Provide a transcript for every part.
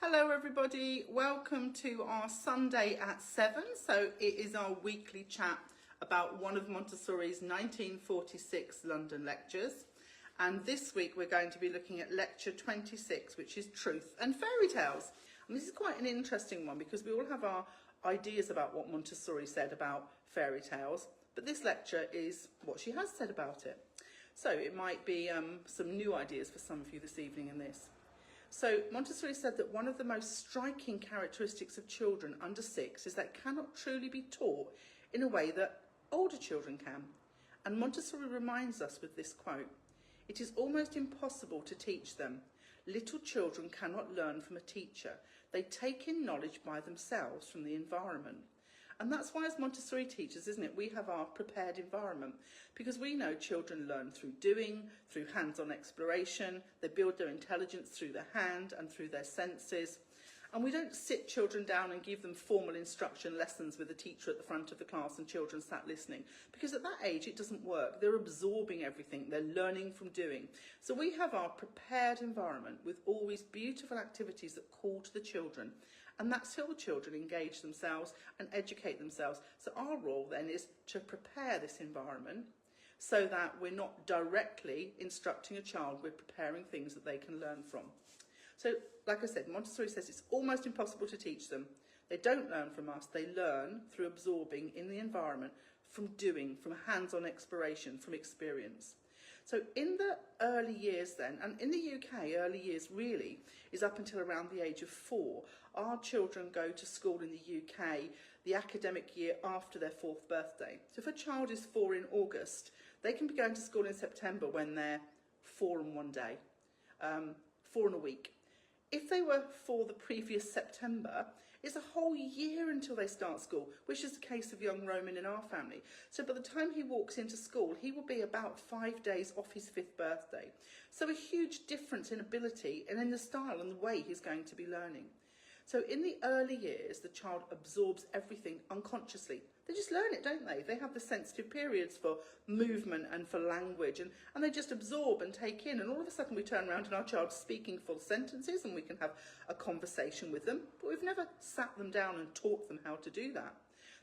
Hello everybody, welcome to our Sunday at 7. So it is our weekly chat about one of Montessori's 1946 London lectures. And this week we're going to be looking at lecture 26, which is Truth and Fairy Tales. And this is quite an interesting one because we all have our ideas about what Montessori said about fairy tales, but this lecture is what she has said about it. So it might be some new ideas for some of you this evening in this. So Montessori said that one of the most striking characteristics of children under 6 is that cannot truly be taught in a way that older children can. And Montessori reminds us with this quote, "It is almost impossible to teach them. Little children cannot learn from a teacher. They take in knowledge by themselves from the environment." And that's why as Montessori teachers, isn't it, we have our prepared environment, because we know children learn through doing, through hands-on exploration, they build their intelligence through their hand and through their senses. And we don't sit children down and give them formal instruction lessons with a teacher at the front of the class and children sat listening, because at that age it doesn't work. They're absorbing everything, they're learning from doing. So we have our prepared environment with all these beautiful activities that call to the children, and that's how the children engage themselves and educate themselves. So our role then is to prepare this environment so that we're not directly instructing a child, we're preparing things that they can learn from. So, like I said, Montessori says it's almost impossible to teach them. They don't learn from us, they learn through absorbing in the environment, from doing, from hands-on exploration, from experience. So in the early years then, and in the UK, early years really is up until around the age of 4. Our children go to school in the UK the academic year after their 4th birthday. So if a child is 4 in August, they can be going to school in September when they're 4 and 1 day, 4 and a week. If they were 4 the previous September, it's a whole year until they start school, which is the case of young Roman in our family. So by the time he walks into school, he will be about 5 days off his 5th birthday. So a huge difference in ability and in the style and the way he's going to be learning. So in the early years, the child absorbs everything unconsciously. They just learn it, don't they? They have the sensitive periods for movement and for language, and they just absorb and take in. And all of a sudden we turn around and our child's speaking full sentences and we can have a conversation with them. But we've never sat them down and taught them how to do that.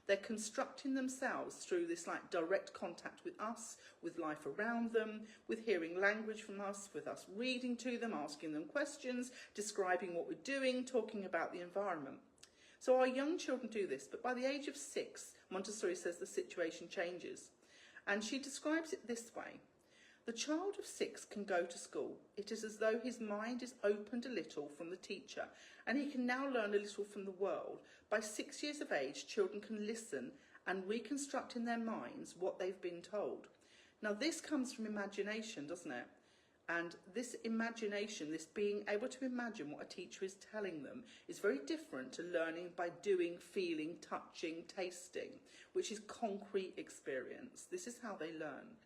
They're constructing themselves through this direct contact with us, with life around them, with hearing language from us, with us reading to them, asking them questions, describing what we're doing, talking about the environment. So our young children do this, but by the age of 6, Montessori says the situation changes. And she describes it this way. The child of 6 can go to school. It is as though his mind is opened a little from the teacher, and he can now learn a little from the world. By 6 years of age, children can listen and reconstruct in their minds what they've been told. Now this comes from imagination, doesn't it? And this imagination, this being able to imagine what a teacher is telling them, is very different to learning by doing, feeling, touching, tasting, which is concrete experience. This is how they learn.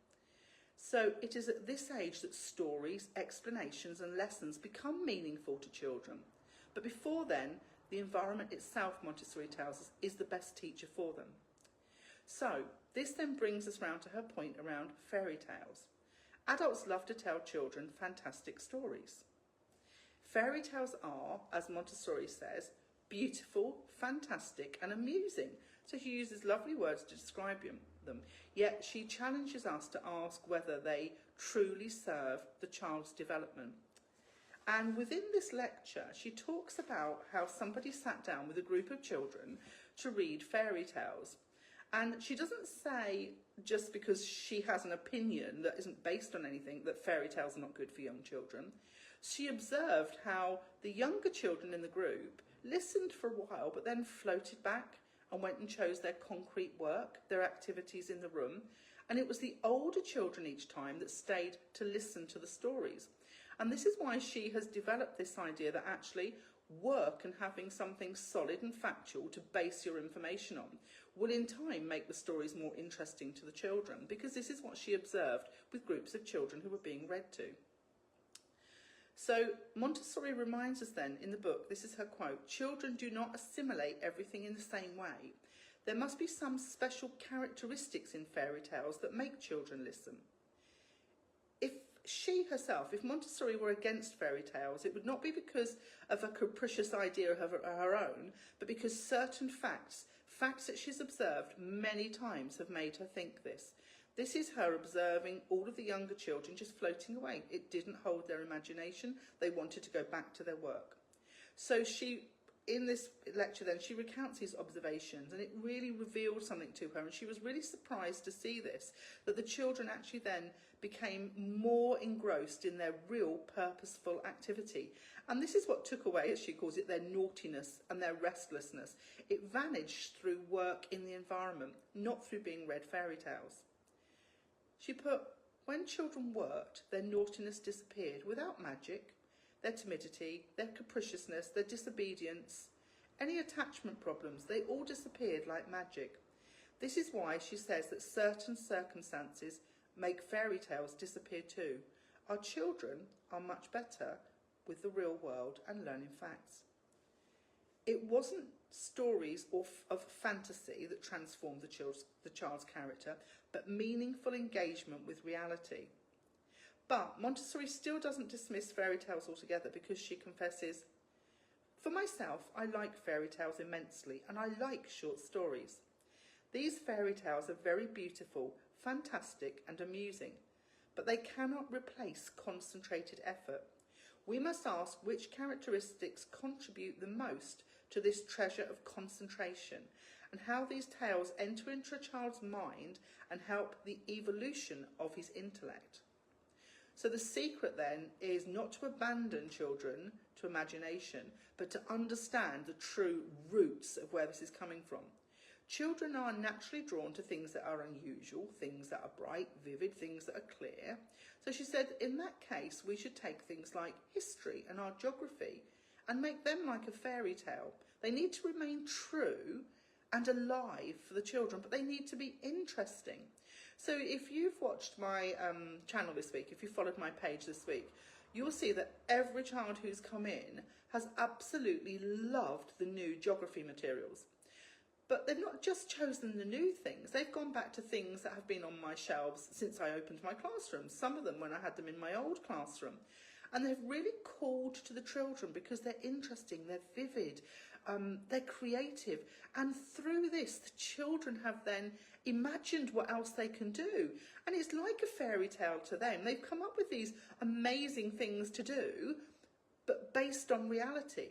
So it is at this age that stories, explanations and lessons become meaningful to children. But before then, the environment itself, Montessori tells us, is the best teacher for them. So this then brings us round to her point around fairy tales. Adults love to tell children fantastic stories. Fairy tales are, as Montessori says, beautiful, fantastic and amusing. So she uses lovely words to describe them. Yet she challenges us to ask whether they truly serve the child's development. And within this lecture, she talks about how somebody sat down with a group of children to read fairy tales. And she doesn't say, just because she has an opinion that isn't based on anything, that fairy tales are not good for young children. She observed how the younger children in the group listened for a while, but then floated back and went and chose their concrete work, their activities in the room. And it was the older children each time that stayed to listen to the stories. And this is why she has developed this idea that actually work and having something solid and factual to base your information on will in time make the stories more interesting to the children, because this is what she observed with groups of children who were being read to. So Montessori reminds us then in the book, this is her quote, "Children do not assimilate everything in the same way. There must be some special characteristics in fairy tales that make children listen." If she herself, if Montessori were against fairy tales, it would not be because of a capricious idea of her own, but because certain facts that she's observed many times have made her think this. This is her observing all of the younger children just floating away. It didn't hold their imagination. They wanted to go back to their work. So she, in this lecture then, she recounts these observations, and it really revealed something to her, and she was really surprised to see this, that the children actually then became more engrossed in their real purposeful activity. And this is what took away, as she calls it, their naughtiness and their restlessness. It vanished through work in the environment, not through being read fairy tales. She put, when children worked, their naughtiness disappeared without magic. Their timidity, their capriciousness, their disobedience, any attachment problems, they all disappeared like magic. This is why she says that certain circumstances make fairy tales disappear too. Our children are much better with the real world and learning facts. It wasn't stories of fantasy that transformed the child's character, but meaningful engagement with reality. But Montessori still doesn't dismiss fairy tales altogether, because she confesses, for myself, I like fairy tales immensely, and I like short stories. These fairy tales are very beautiful, fantastic and amusing, but they cannot replace concentrated effort. We must ask which characteristics contribute the most to this treasure of concentration, and how these tales enter into a child's mind and help the evolution of his intellect. So the secret then is not to abandon children to imagination, but to understand the true roots of where this is coming from. Children are naturally drawn to things that are unusual, things that are bright, vivid, things that are clear. So she said, in that case, we should take things like history and our geography and make them like a fairy tale. They need to remain true and alive for the children, but they need to be interesting. So if you've watched my channel this week, if you followed my page this week, you'll see that every child who's come in has absolutely loved the new geography materials. But they've not just chosen the new things, they've gone back to things that have been on my shelves since I opened my classroom, some of them when I had them in my old classroom. And they've really called to the children because they're interesting, they're vivid, they're creative. And through this, the children have then imagined what else they can do. And it's like a fairy tale to them. They've come up with these amazing things to do, but based on reality.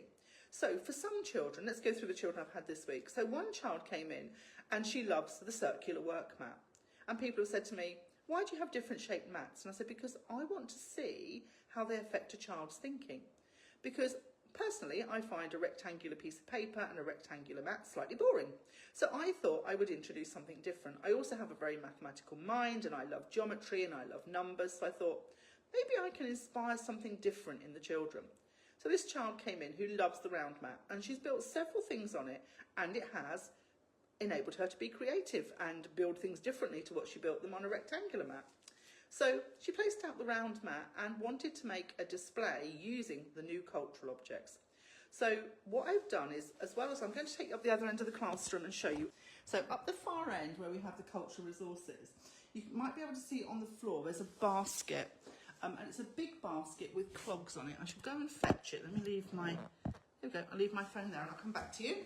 So for some children, let's go through the children I've had this week. So one child came in and she loves the circular work mat. And people have said to me, why do you have different shaped mats? And I said, because I want to see how they affect a child's thinking. Because personally, I find a rectangular piece of paper and a rectangular mat slightly boring. So I thought I would introduce something different. I also have a very mathematical mind, and I love geometry and I love numbers. So I thought, maybe I can inspire something different in the children. So this child came in who loves the round mat, and she's built several things on it, and it has enabled her to be creative and build things differently to what she built them on a rectangular mat. So she placed out the round mat and wanted to make a display using the new cultural objects. So what I've done is, as well as I'm going to take you up the other end of the classroom and show you. So up the far end where we have the cultural resources, you might be able to see on the floor there's a basket, and it's a big basket with clogs on it. I should go and fetch it. Let me leave my, there we go, I'll leave my phone there and I'll come back to you.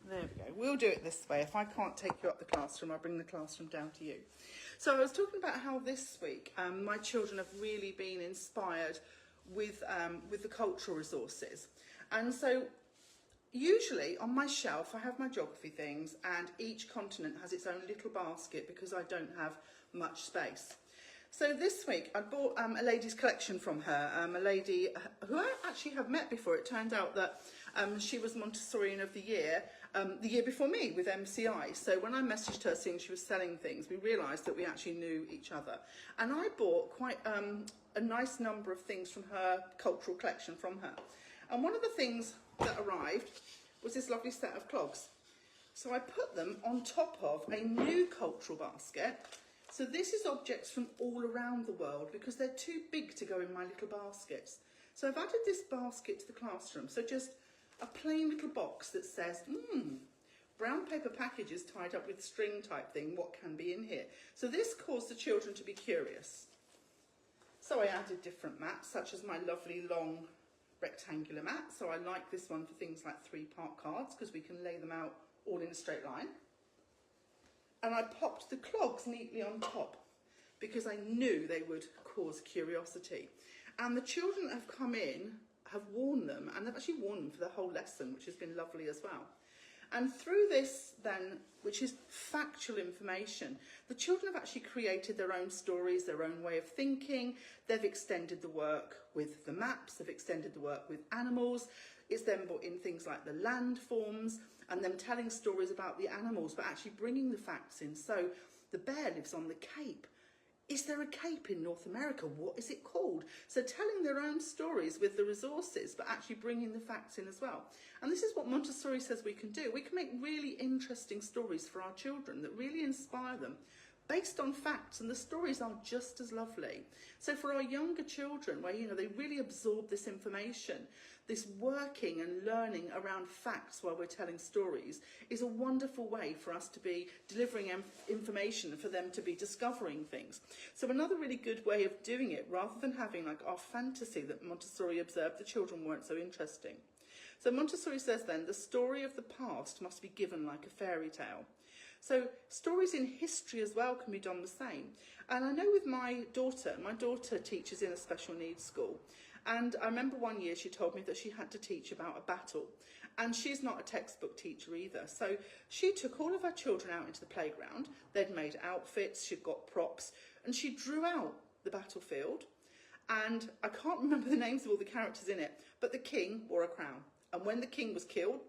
There we go. We'll do it this way. If I can't take you up the classroom, I'll bring the classroom down to you. So I was talking about how this week my children have really been inspired with the cultural resources. And so usually on my shelf I have my geography things, and each continent has its own little basket because I don't have much space. So this week I bought a lady's collection from her, a lady who I actually have met before. It turned out that she was Montessorian of the year before me with MCI. So when I messaged her seeing she was selling things, we realised that we actually knew each other. And I bought quite a nice number of things from her cultural collection from her. And one of the things that arrived was this lovely set of clogs. So I put them on top of a new cultural basket. So this is objects from all around the world because they're too big to go in my little baskets. So I've added this basket to the classroom. So just a plain little box that says, brown paper packages tied up with string type thing, what can be in here? So this caused the children to be curious. So I added different mats, such as my lovely long rectangular mat. So I like this one for things like 3-part cards, because we can lay them out all in a straight line. And I popped the clogs neatly on top, because I knew they would cause curiosity. And the children that have come in have worn them, and they've actually worn them for the whole lesson, which has been lovely as well. And through this then, which is factual information, the children have actually created their own stories, their own way of thinking. They've extended the work with the maps, they've extended the work with animals. It's then brought in things like the landforms and them telling stories about the animals, but actually bringing the facts in. So the bear lives on the Cape. Is there a cape in North America? What is it called? So telling their own stories with the resources, but actually bringing the facts in as well. And this is what Montessori says we can do. We can make really interesting stories for our children that really inspire them based on facts, and the stories are just as lovely. So for our younger children, where, you know, they really absorb this information, this working and learning around facts while we're telling stories is a wonderful way for us to be delivering information, for them to be discovering things. So another really good way of doing it, rather than having like our fantasy that Montessori observed the children weren't so interesting. So Montessori says then, the story of the past must be given like a fairy tale. So stories in history as well can be done the same. And I know with my daughter teaches in a special needs school. And I remember one year she told me that she had to teach about a battle. And she's not a textbook teacher either. So she took all of her children out into the playground. They'd made outfits, she'd got props, and she drew out the battlefield. And I can't remember the names of all the characters in it, but the king wore a crown. And when the king was killed,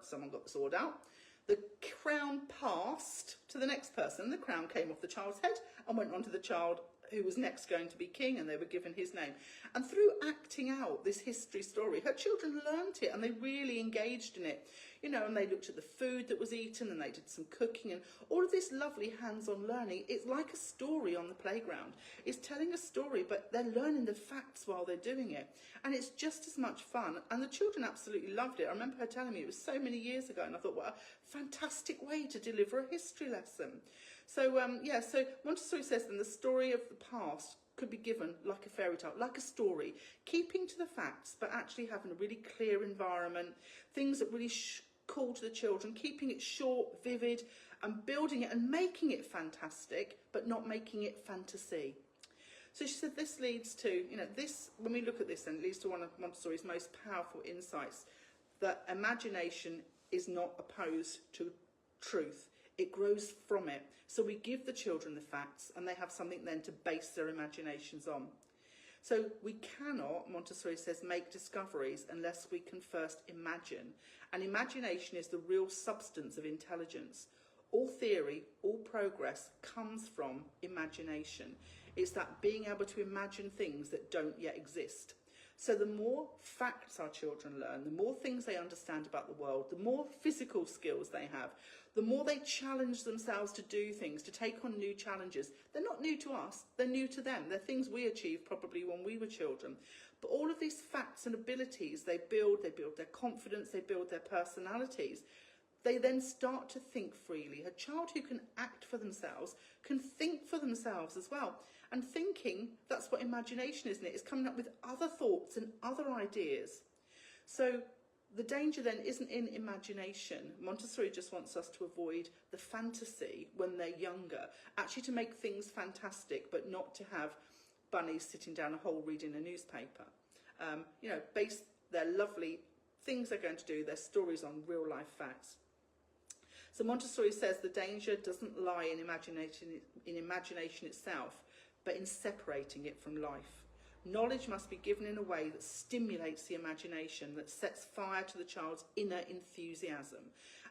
someone got the sword out. The crown passed to the next person. The crown came off the child's head and went on to the child who was next going to be king, and they were given his name. And through acting out this history story, her children learnt it and they really engaged in it. You know, and they looked at the food that was eaten and they did some cooking and all of this lovely hands-on learning. It's like a story on the playground. It's telling a story, but they're learning the facts while they're doing it. And it's just as much fun. And the children absolutely loved it. I remember her telling me it was so many years ago, and I thought, what a fantastic way to deliver a history lesson. So, so Montessori says then the story of the past could be given like a fairy tale, like a story, keeping to the facts, but actually having a really clear environment, things that really call to the children, keeping it short, vivid, and building it and making it fantastic, but not making it fantasy. So she said this leads to, you know, this, when we look at this, then it leads to one of Montessori's most powerful insights, that imagination is not opposed to truth. It grows from it. So we give the children the facts and they have something then to base their imaginations on. So we cannot, Montessori says, make discoveries unless we can first imagine. And imagination is the real substance of intelligence. All theory, all progress comes from imagination. It's that being able to imagine things that don't yet exist. So the more facts our children learn, the more things they understand about the world, the more physical skills they have, the more they challenge themselves to do things, to take on new challenges. They're not new to us, they're new to them. They're things we achieved probably when we were children. But all of these facts and abilities they build their confidence, they build their personalities. They then start to think freely. A child who can act for themselves can think for themselves as well. And thinking, that's what imagination is, isn't it? It's coming up with other thoughts and other ideas. So the danger then isn't in imagination. Montessori just wants us to avoid the fantasy when they're younger. Actually to make things fantastic, but not to have bunnies sitting down a hole reading a newspaper. Base their lovely things they're going to do, their stories on real life facts. So Montessori says the danger doesn't lie in imagination itself, but in separating it from life. Knowledge must be given in a way that stimulates the imagination, that sets fire to the child's inner enthusiasm.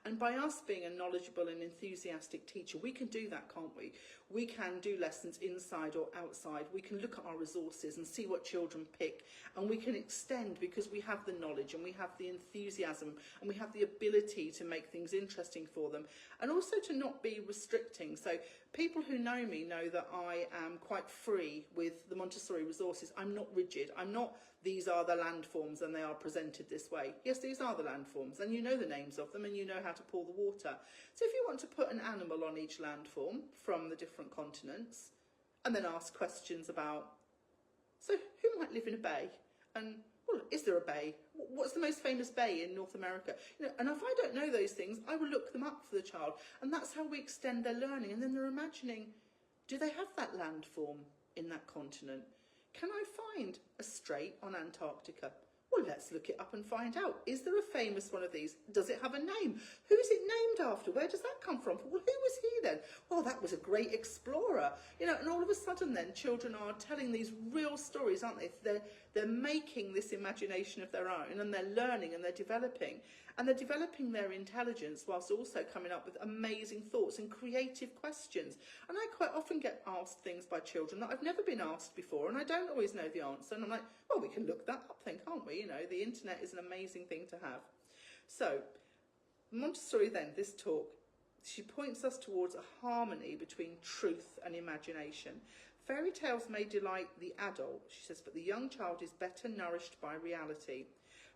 And by us being a knowledgeable and enthusiastic teacher, we can do that, can't we? We can do lessons inside or outside. We can look at our resources and see what children pick, and we can extend because we have the knowledge and we have the enthusiasm and we have the ability to make things interesting for them, and also to not be restricting. So people who know me know that I am quite free with the Montessori resources. I'm not rigid. I'm not, these are the landforms and they are presented this way. Yes, these are the landforms, and you know the names of them and you know how to pour the water. So if you want to put an animal on each landform from the different continents and then ask questions about So who might live in a bay? And well, is there a bay? What's the most famous bay in North America? And if I don't know those things, I will look them up for the child. And that's how we extend their learning. And then they're imagining, do they have that landform in that continent? Can I find a strait on Antarctica? Well, let's look it up and find out. Is there a famous one of these? Does it have a name? Who's it named after? Where does that come from? Well, who was he then? Well, that was a great explorer. And all of a sudden then children are telling these real stories, aren't they? They're making this imagination of their own, and they're learning and they're developing. And they're developing their intelligence whilst also coming up with amazing thoughts and creative questions. And I quite often get asked things by children that I've never been asked before, and I don't always know the answer. And I'm like, well, we can look that up then, can't we? The internet is an amazing thing to have. So Montessori then, this talk, she points us towards a harmony between truth and imagination. Fairy tales may delight the adult, she says, but the young child is better nourished by reality.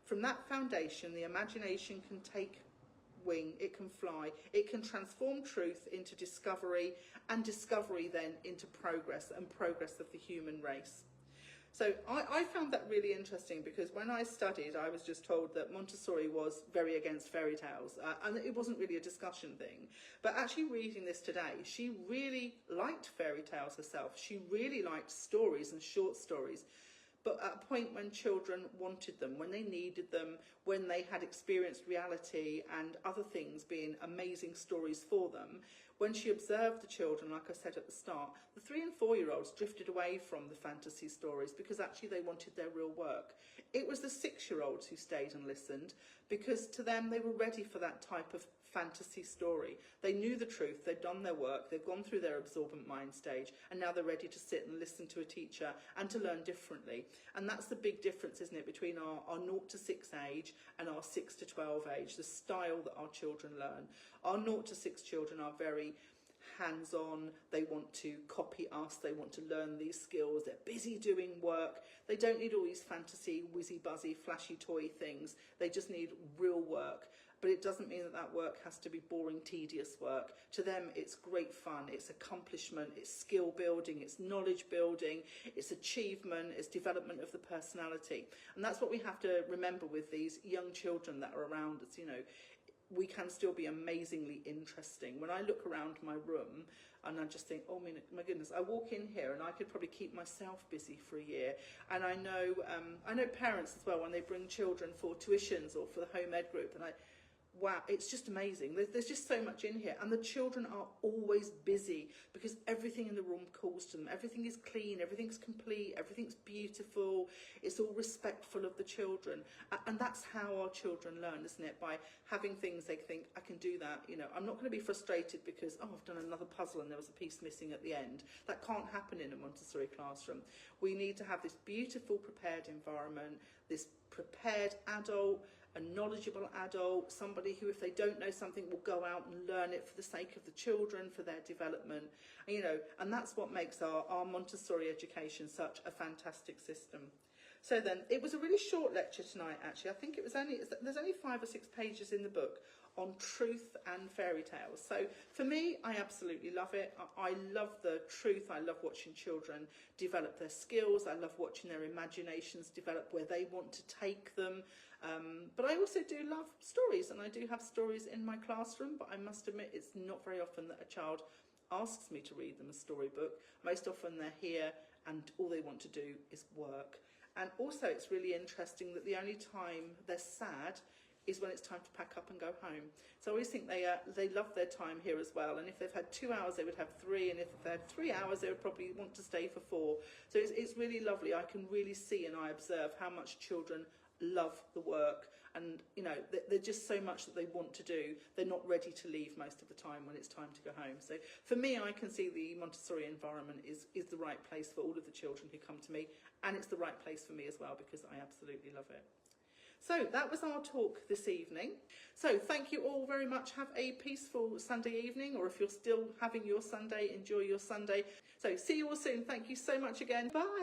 From that foundation, the imagination can take wing, it can fly, it can transform truth into discovery, and discovery then into progress, and progress of the human race. So I found that really interesting, because when I studied, I was just told that Montessori was very against fairy tales, and it wasn't really a discussion thing. But actually reading this today, she really liked fairy tales herself. She really liked stories and short stories. But at a point when children wanted them, when they needed them, when they had experienced reality and other things being amazing stories for them, when she observed the children, like I said at the start, the 3 and 4-year-olds drifted away from the fantasy stories because actually they wanted their real work. It was the 6-year-olds who stayed and listened, because to them they were ready for that type of fantasy story. They knew the truth, they'd done their work, they've gone through their absorbent mind stage, and now they're ready to sit and listen to a teacher and to learn differently. And that's the big difference, isn't it, between our 0 to 6 age and our 6 to 12 age, the style that our children learn. Our 0 to 6 children are very hands-on, they want to copy us, they want to learn these skills, they're busy doing work, they don't need all these fantasy, whizzy-buzzy, flashy toy things, they just need real work. But it doesn't mean that that work has to be boring, tedious work. To them, it's great fun, it's accomplishment, it's skill building, it's knowledge building, it's achievement, it's development of the personality. And that's what we have to remember with these young children that are around us, we can still be amazingly interesting. When I look around my room and I just think, oh my goodness, I walk in here and I could probably keep myself busy for a year. And I know parents as well, when they bring children for tuitions or for the home ed group, and wow, it's just amazing. There's just so much in here. And the children are always busy because everything in the room calls to them. Everything is clean, everything's complete, everything's beautiful. It's all respectful of the children. And that's how our children learn, isn't it? By having things they think, I can do that. I'm not going to be frustrated because, oh, I've done another puzzle and there was a piece missing at the end. That can't happen in a Montessori classroom. We need to have this beautiful, prepared environment, this prepared adult, a knowledgeable adult, somebody who, if they don't know something, will go out and learn it for the sake of the children, for their development. And that's what makes our Montessori education such a fantastic system. So then, it was a really short lecture tonight, actually. I think there's only 5 or 6 pages in the book on truth and fairy tales. So for me, I absolutely love it. I love the truth. I love watching children develop their skills. I love watching their imaginations develop where they want to take them. But I also do love stories, and I do have stories in my classroom, but I must admit it's not very often that a child asks me to read them a storybook. Most often they're here and all they want to do is work. And also it's really interesting that the only time they're sad is when it's time to pack up and go home. So I always think they love their time here as well. And if they've had 2 hours, they would have 3. And if they've had 3 hours, they would probably want to stay for 4. So it's really lovely. I can really see and I observe how much children love the work. And, there's just so much that they want to do. They're not ready to leave most of the time when it's time to go home. So for me, I can see the Montessori environment is the right place for all of the children who come to me. And it's the right place for me as well, because I absolutely love it. So that was our talk this evening. So thank you all very much. Have a peaceful Sunday evening, or if you're still having your Sunday, enjoy your Sunday. So see you all soon. Thank you so much again. Bye.